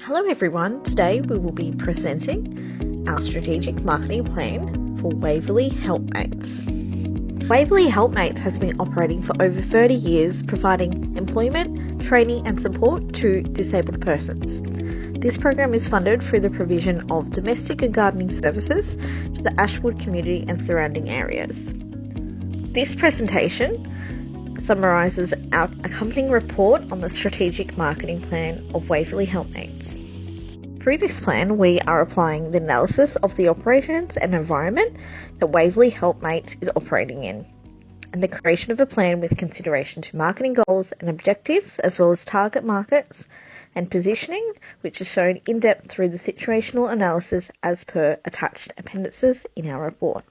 Hello everyone, today we will be presenting our strategic marketing plan for Waverly Helpmates. Waverly Helpmates has been operating for over 30 years, providing employment, training and support to disabled persons. This program is funded through the provision of domestic and gardening services to the Ashwood community and surrounding areas. This presentation summarises our accompanying report on the strategic marketing plan of Waverly Helpmates. Through this plan, we are applying the analysis of the operations and environment that Waverly Helpmates is operating in, and the creation of a plan with consideration to marketing goals and objectives, as well as target markets and positioning, which is shown in depth through the situational analysis as per attached appendices in our report.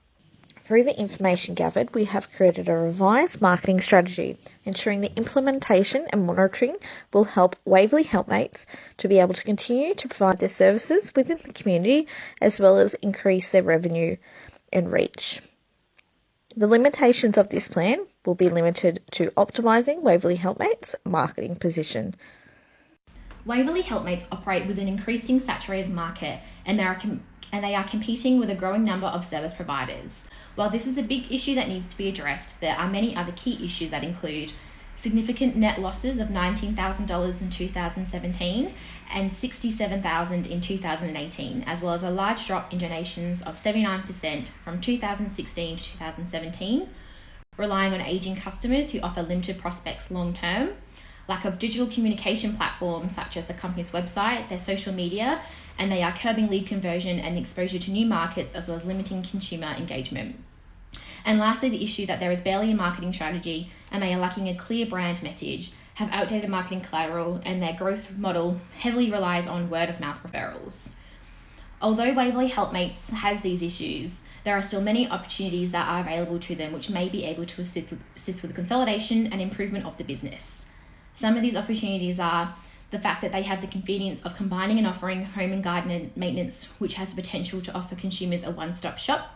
Through the information gathered, we have created a revised marketing strategy, ensuring the implementation and monitoring will help Waverly Helpmates to be able to continue to provide their services within the community, as well as increase their revenue and reach. The limitations of this plan will be limited to optimising Waverly Helpmates' marketing position. Waverly Helpmates operate with an increasing saturated market, and they are competing with a growing number of service providers. While this is a big issue that needs to be addressed, there are many other key issues that include significant net losses of $19,000 in 2017 and $67,000 in 2018, as well as a large drop in donations of 79% from 2016 to 2017, relying on aging customers who offer limited prospects long term, lack of digital communication platforms such as the company's website, their social media, and they are curbing lead conversion and exposure to new markets, as well as limiting consumer engagement. And lastly, the issue that there is barely a marketing strategy and they are lacking a clear brand message, have outdated marketing collateral, and their growth model heavily relies on word of mouth referrals. Although Waverly Helpmates has these issues, there are still many opportunities that are available to them which may be able to assist with the consolidation and improvement of the business. Some of these opportunities are the fact that they have the convenience of combining and offering home and garden maintenance, which has the potential to offer consumers a one-stop shop.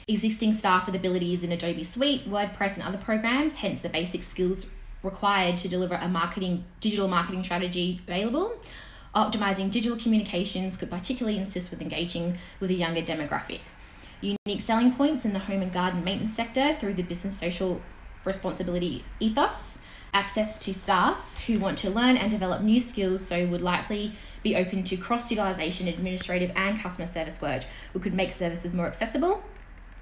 Existing staff with abilities in Adobe Suite, WordPress and other programs, hence the basic skills required to deliver a digital marketing strategy available. Optimizing digital communications could particularly assist with engaging with a younger demographic. Unique selling points in the home and garden maintenance sector through the business social responsibility ethos. Access to staff who want to learn and develop new skills, so would likely be open to cross-utilisation, administrative and customer service work, which could make services more accessible.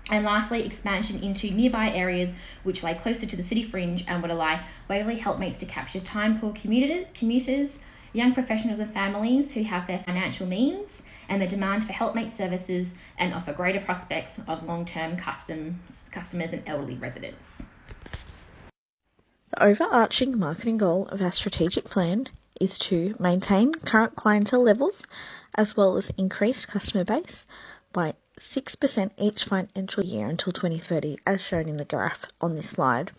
And lastly, expansion into nearby areas which lay closer to the city fringe and would allow Waverly Helpmates to capture time-poor commuters, young professionals and families who have their financial means and the demand for Helpmate services, and offer greater prospects of long-term customers and elderly residents. The overarching marketing goal of our strategic plan is to maintain current clientele levels as well as increase customer base by 6% each financial year until 2030, as shown in the graph on this slide.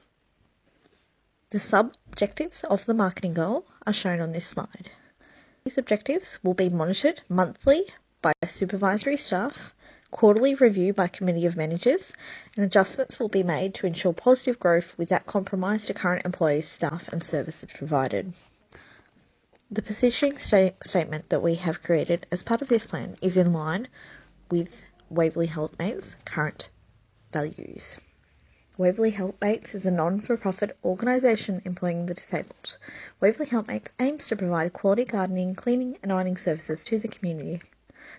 The sub-objectives of the marketing goal are shown on this slide. These objectives will be monitored monthly by supervisory staff, quarterly review by committee of managers, and adjustments will be made to ensure positive growth without compromise to current employees, staff and services provided. The positioning statement that we have created as part of this plan is in line with Waverly Helpmates' current values. Waverly Helpmates is a non-for-profit organisation employing the disabled. Waverly Helpmates aims to provide quality gardening, cleaning and ironing services to the community.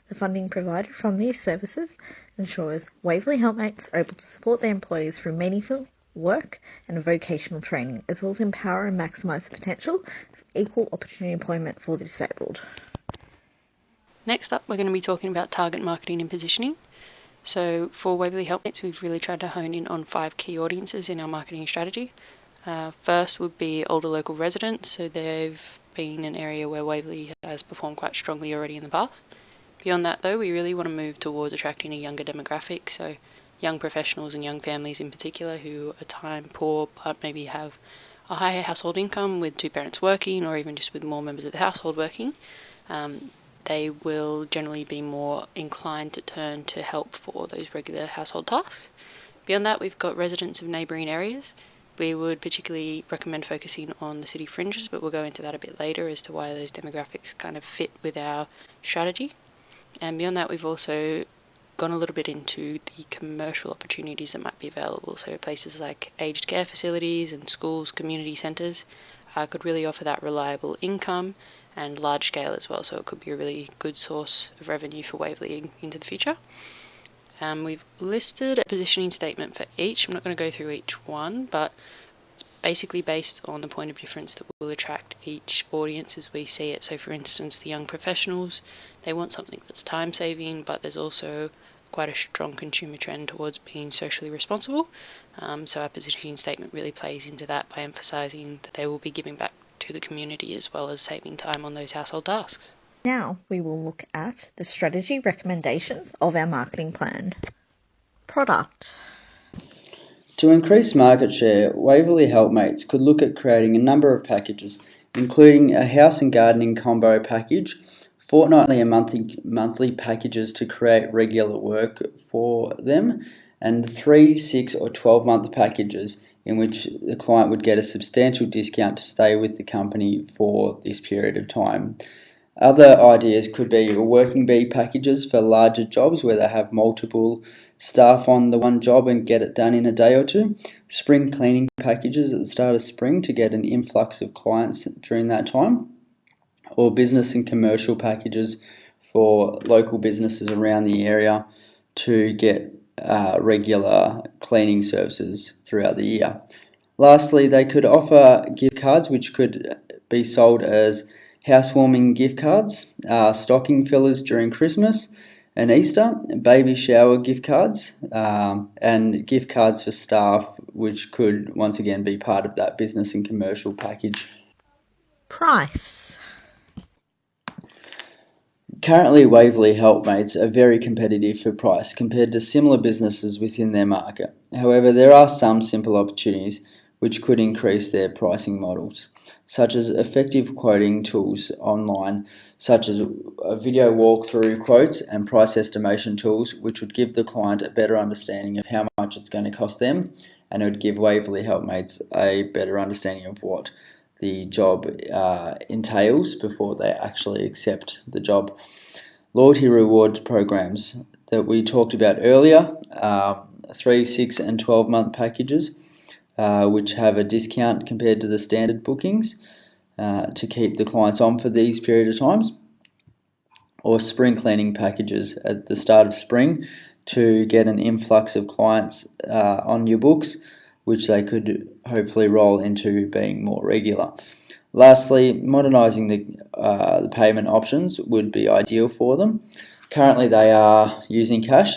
The funding provided from these services ensures Waverly Helpmates are able to support their employees through meaningful work and vocational training, as well as empower and maximise the potential of equal opportunity employment for the disabled. Next up, we're going to be talking about target marketing and positioning. So for Waverly Helpmates, we've really tried to hone in on 5 key audiences in our marketing strategy. First would be older local residents, so they've been an area where Waverly has performed quite strongly already in the past. Beyond that though, we really want to move towards attracting a younger demographic, so young professionals and young families in particular who are time poor but maybe have a higher household income with 2 parents working, or even just with more members of the household working. They will generally be more inclined to turn to help for those regular household tasks. Beyond that, we've got residents of neighbouring areas. We would particularly recommend focusing on the city fringes, but we'll go into that a bit later as to why those demographics kind of fit with our strategy. And beyond that, we've also gone a little bit into the commercial opportunities that might be available. So places like aged care facilities and schools, community centres could really offer that reliable income and large scale as well. So it could be a really good source of revenue for Waverly into the future. We've listed a positioning statement for each. I'm not going to go through each one, but it's basically based on the point of difference that will attract each audience as we see it. So for instance, the young professionals, they want something that's time saving, but there's also quite a strong consumer trend towards being socially responsible. So our positioning statement really plays into that by emphasising that they will be giving back to the community as well as saving time on those household tasks. Now we will look at the strategy recommendations of our marketing plan. Product. To increase market share, Waverly Helpmates could look at creating a number of packages, including a house and gardening combo package, fortnightly and monthly packages to create regular work for them, and 3, 6 or 12-month packages in which the client would get a substantial discount to stay with the company for this period of time. Other ideas could be working bee packages for larger jobs where they have multiple staff on the one job and get it done in a day or two. Spring cleaning packages at the start of spring to get an influx of clients during that time. Or business and commercial packages for local businesses around the area to get regular cleaning services throughout the year. Lastly, they could offer gift cards which could be sold as housewarming gift cards, stocking fillers during Christmas and Easter, baby shower gift cards, and gift cards for staff, which could once again be part of that business and commercial package. Price. Currently, Waverly Helpmates are very competitive for price compared to similar businesses within their market. However, there are some simple opportunities which could increase their pricing models, such as effective quoting tools online, such as a video walkthrough quotes and price estimation tools, which would give the client a better understanding of how much it's going to cost them, and it would give Waverly Helpmates a better understanding of what the job entails before they actually accept the job. Loyalty rewards programs that we talked about earlier, 3, 6 and 12-month packages, which have a discount compared to the standard bookings to keep the clients on for these period of times, or spring cleaning packages at the start of spring to get an influx of clients on your books, which they could hopefully roll into being more regular. Lastly, modernising the payment options would be ideal for them. Currently they are using cash.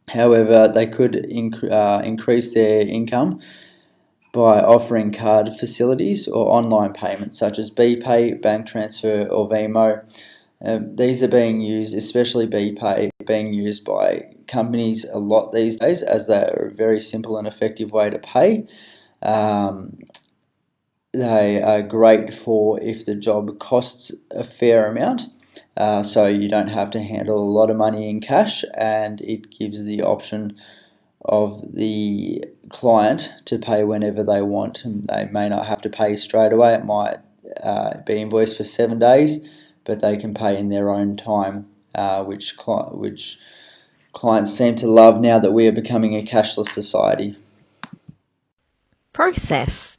However, they could increase their income by offering card facilities or online payments such as BPay, bank transfer or Venmo. These are being used, especially BPay, being used by companies a lot these days as they are a very simple and effective way to pay. They are great for if the job costs a fair amount. So you don't have to handle a lot of money in cash, and it gives the option of the client to pay whenever they want. And they may not have to pay straight away. It might be invoiced for 7 days, but they can pay in their own time, which clients seem to love now that we are becoming a cashless society. Process.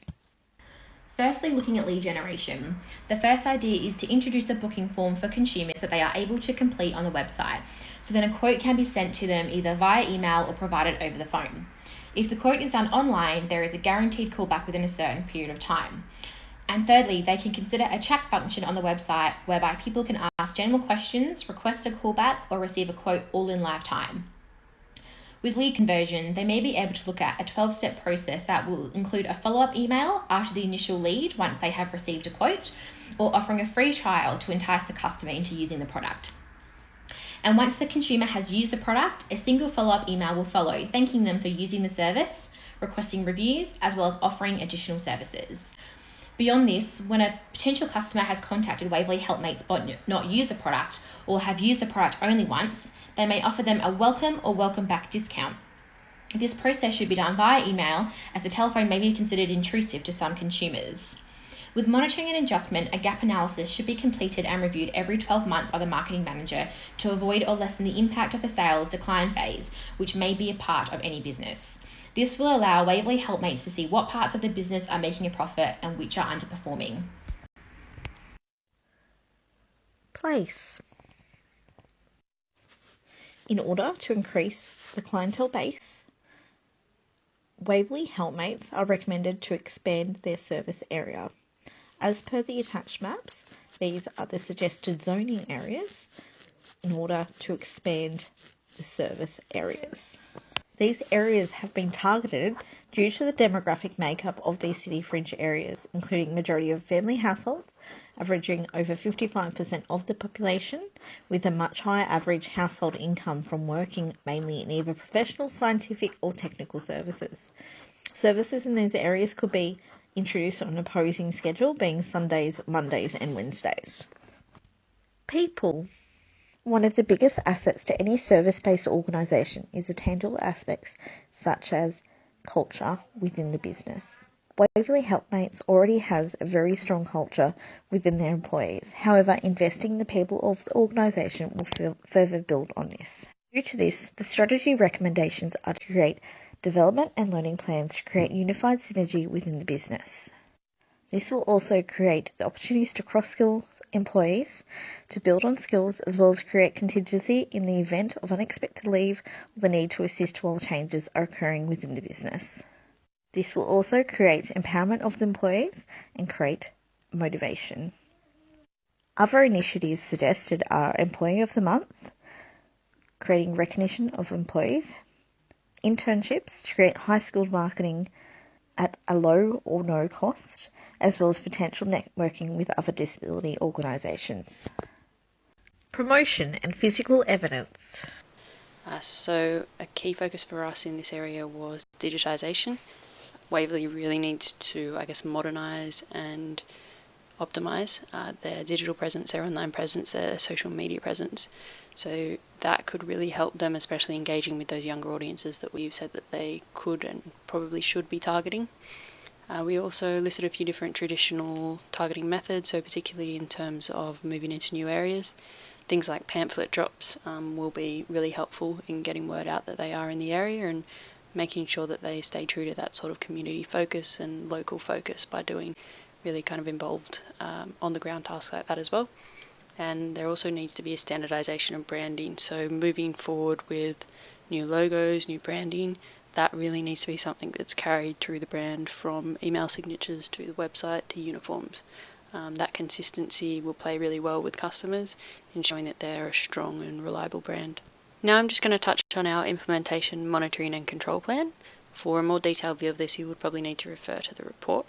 Firstly, looking at lead generation. The first idea is to introduce a booking form for consumers that they are able to complete on the website. So then a quote can be sent to them either via email or provided over the phone. If the quote is done online, there is a guaranteed callback within a certain period of time. And thirdly, they can consider a chat function on the website whereby people can ask general questions, request a callback, or receive a quote all in live time. With lead conversion, they may be able to look at a 12-step process that will include a follow-up email after the initial lead once they have received a quote, or offering a free trial to entice the customer into using the product. And once the consumer has used the product, a single follow-up email will follow, thanking them for using the service, requesting reviews, as well as offering additional services. Beyond this, when a potential customer has contacted Waverly Helpmates but not used the product, or have used the product only once, they may offer them a welcome or welcome back discount. This process should be done via email, as the telephone may be considered intrusive to some consumers. With monitoring and adjustment, a gap analysis should be completed and reviewed every 12 months by the marketing manager to avoid or lessen the impact of the sales decline phase, which may be a part of any business. This will allow Waverly Helpmates to see what parts of the business are making a profit and which are underperforming. Place. In order to increase the clientele base, Waverly Helpmates are recommended to expand their service area. As per the attached maps, these are the suggested zoning areas in order to expand the service areas. These areas have been targeted due to the demographic makeup of these city fringe areas, including majority of family households, averaging over 55% of the population, with a much higher average household income from working mainly in either professional, scientific or technical services. Services in these areas could be introduced on an opposing schedule, being Sundays, Mondays and Wednesdays. People. One of the biggest assets to any service-based organisation is the tangible aspects such as culture within the business. Waverly Helpmates already has a very strong culture within their employees. However, investing in the people of the organisation will further build on this. Due to this, the strategy recommendations are to create development and learning plans to create unified synergy within the business. This will also create the opportunities to cross-skill employees to build on skills, as well as create contingency in the event of unexpected leave or the need to assist while changes are occurring within the business. This will also create empowerment of the employees and create motivation. Other initiatives suggested are Employee of the Month, creating recognition of employees, internships to create high-skilled marketing at a low or no cost, as well as potential networking with other disability organisations. Promotion and physical evidence. So a key focus for us in this area was digitisation. Waverly really needs to, modernise and optimise their digital presence, their online presence, their social media presence. So that could really help them, especially engaging with those younger audiences that we've said that they could and probably should be targeting. We also listed a few different traditional targeting methods, so particularly in terms of moving into new areas. Things like pamphlet drops will be really helpful in getting word out that they are in the area and making sure that they stay true to that sort of community focus and local focus by doing really kind of involved on the ground tasks like that as well. And there also needs to be a standardization of branding, so moving forward with new logos, new branding, that really needs to be something that's carried through the brand, from email signatures to the website to uniforms. That consistency will play really well with customers in showing that they're a strong and reliable brand. Now I'm just going to touch on our implementation, monitoring and control plan. For a more detailed view of this, you would probably need to refer to the report.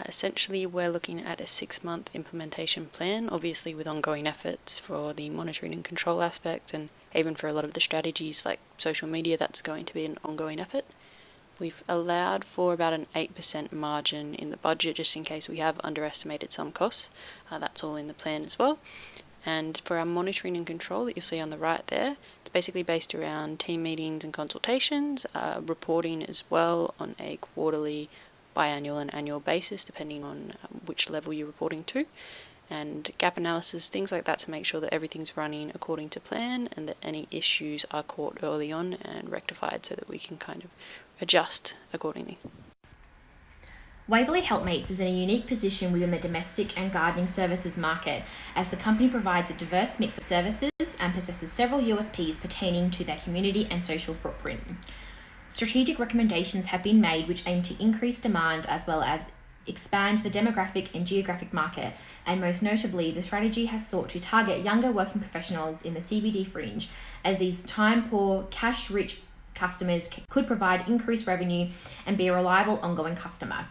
Essentially, we're looking at a 6-month implementation plan, obviously with ongoing efforts for the monitoring and control aspect, and even for a lot of the strategies like social media, that's going to be an ongoing effort. We've allowed for about an 8% margin in the budget, just in case we have underestimated some costs. That's all in the plan as well. And for our monitoring and control that you'll see on the right there, it's basically based around team meetings and consultations, reporting as well on a quarterly, biannual and annual basis, depending on which level you're reporting to, and gap analysis, things like that, to make sure that everything's running according to plan and that any issues are caught early on and rectified so that we can kind of adjust accordingly. Waverly Helpmates is in a unique position within the domestic and gardening services market, as the company provides a diverse mix of services and possesses several USPs pertaining to their community and social footprint. Strategic recommendations have been made which aim to increase demand as well as expand the demographic and geographic market, and most notably, the strategy has sought to target younger working professionals in the CBD fringe, as these time-poor, cash-rich customers could provide increased revenue and be a reliable ongoing customer.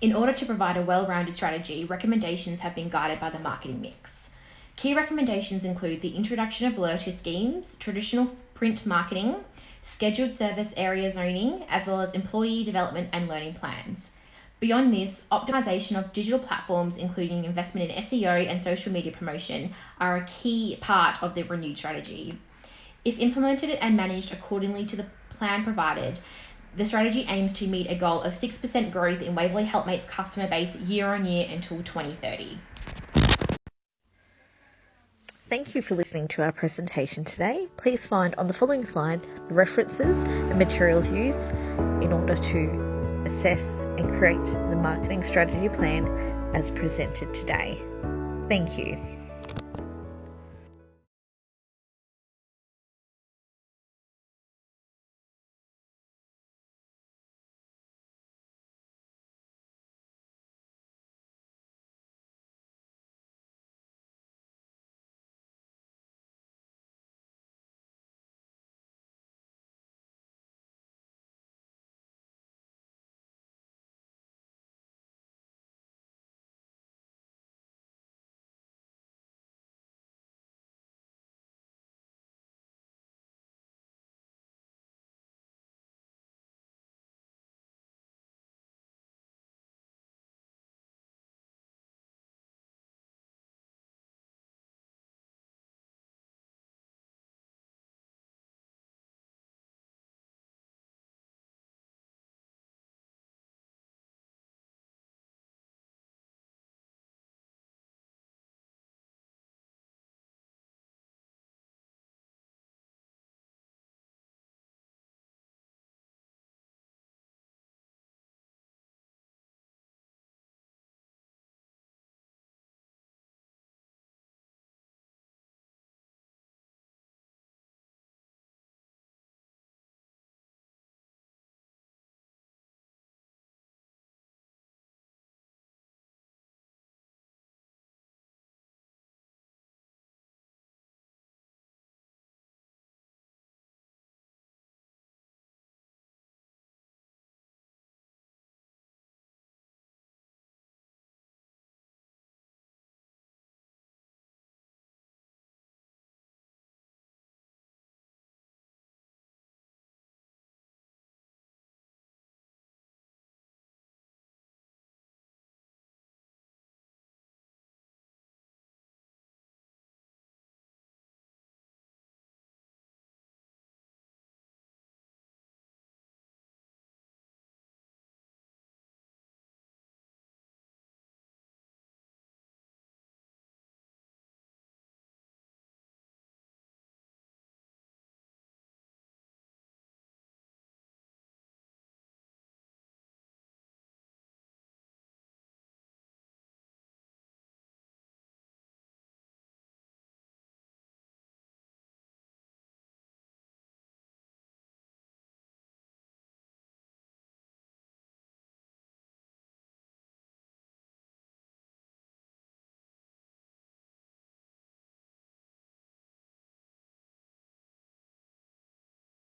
In order to provide a well-rounded strategy, recommendations have been guided by the marketing mix. Key recommendations include the introduction of loyalty schemes, traditional print marketing, scheduled service area zoning, as well as employee development and learning plans. Beyond this, optimization of digital platforms, including investment in SEO and social media promotion, are a key part of the renewed strategy. If implemented and managed accordingly to the plan provided, the strategy aims to meet a goal of 6% growth in Waverly Helpmates customer base year on year until 2030. Thank you for listening to our presentation today. Please find on the following slide the references and materials used in order to assess and create the marketing strategy plan as presented today. Thank you.